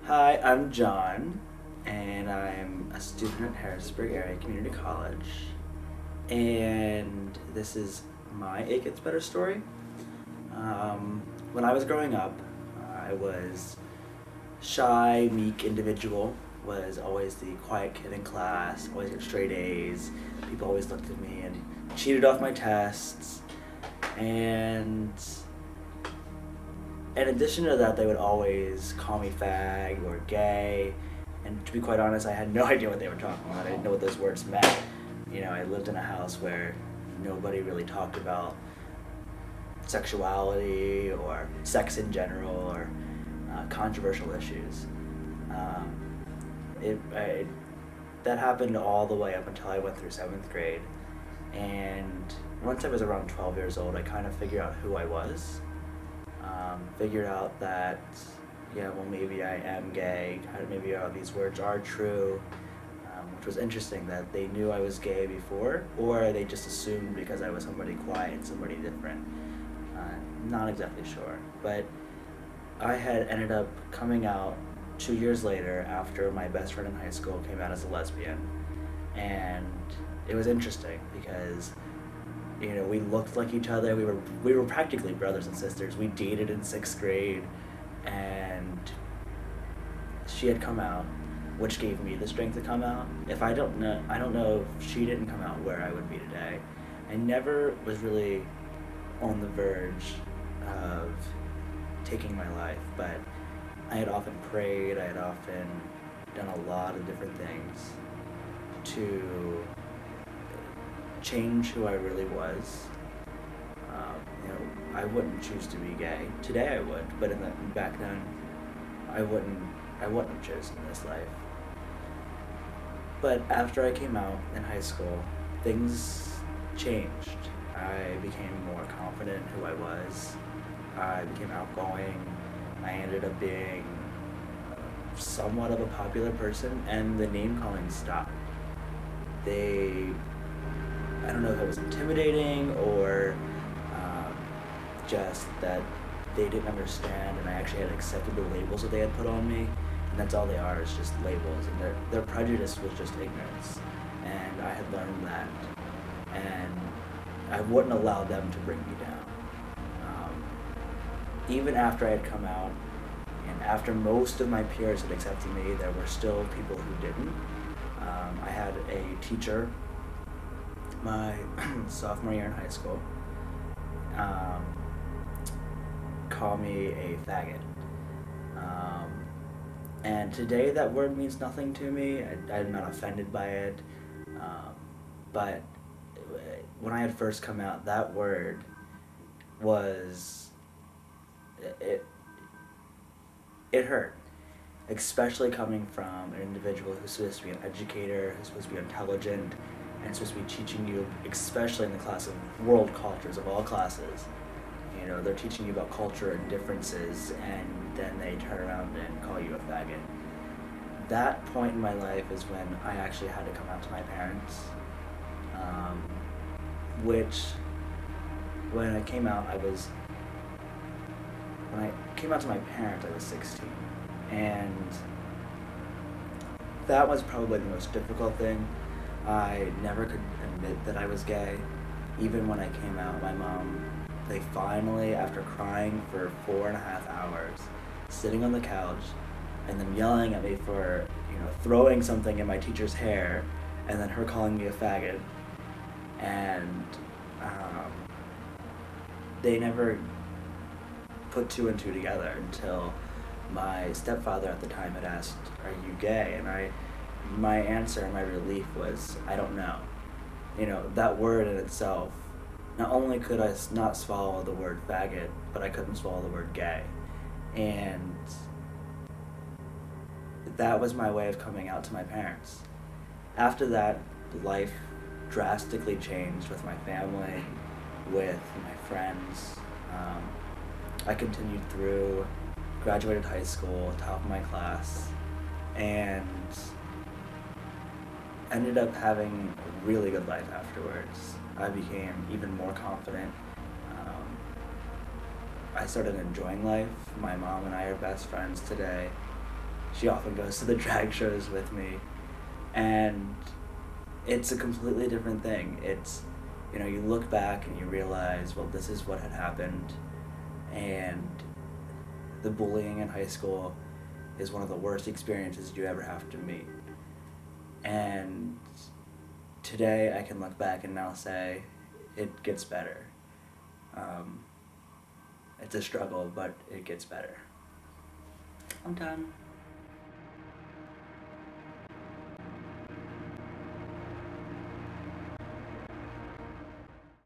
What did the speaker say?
Hi, I'm John, and I'm a student at Harrisburg Area Community College. And this is my It Gets Better story. When I was growing up, I was shy, meek individual, was always the quiet kid in class, always get straight A's. People always looked at me and cheated off my tests. And in addition to that, they would always call me fag or gay. And to be quite honest, I had no idea what they were talking about. I didn't know what those words meant. I lived in a house where nobody really talked about sexuality or sex in general or controversial issues. That happened all the way up until I went through 7th grade. And once I was around 12 years old, I kind of figured out who I was. Figured out that, maybe I am gay, maybe these words are true, which was interesting that they knew I was gay before, or they just assumed because I was somebody quiet and somebody different. Not exactly sure, but I had ended up coming out 2 years later after my best friend in high school came out as a lesbian, and it was interesting because we looked like each other. We were practically brothers and sisters. We dated in 6th grade, and she had come out, which gave me the strength to come out. I don't know if she didn't come out where I would be today. I never was really on the verge of taking my life, but I had often prayed. I had often done a lot of different things to change who I really was. I wouldn't choose to be gay. Today I would, but back then, I wouldn't have chosen this life. But after I came out in high school, things changed. I became more confident in who I was. I became outgoing. I ended up being somewhat of a popular person, and the name calling stopped. I don't know if it was intimidating or just that they didn't understand, and I actually had accepted the labels that they had put on me, and that's all they are, is just labels, and their prejudice was just ignorance, and I had learned that, and I wouldn't allow them to bring me down. Even after I had come out, and after most of my peers had accepted me, there were still people who didn't. I had a teacher my sophomore year in high school call me a faggot. And today that word means nothing to me. I'm not offended by it. But when I had first come out, that word was, it hurt. Especially coming from an individual who's supposed to be an educator, who's supposed to be intelligent, and supposed to be teaching you, especially in the class of world cultures, of all classes. They're teaching you about culture and differences, and then they turn around and call you a faggot. That point in my life is when I actually had to come out to my parents, which, when I came out to my parents, I was 16. And that was probably the most difficult thing. I never could admit that I was gay. Even when I came out, my mom, they finally, after crying for 4.5 hours, sitting on the couch, and them yelling at me for, throwing something in my teacher's hair, and then her calling me a faggot, and they never put 2 and 2 together until my stepfather at the time had asked, "Are you gay?" And my answer and my relief was, "I don't know." That word in itself, not only could I not swallow the word faggot, but I couldn't swallow the word gay. And that was my way of coming out to my parents. After that, life drastically changed with my family, with my friends. I continued through, graduated high school, top of my class, and ended up having a really good life afterwards. I became even more confident. I started enjoying life. My mom and I are best friends today. She often goes to the drag shows with me, and it's a completely different thing. It's, you look back and you realize, well, this is what had happened, and the bullying in high school is one of the worst experiences you ever have to meet. And today I can look back and now say it gets better. It's a struggle, but it gets better. I'm done.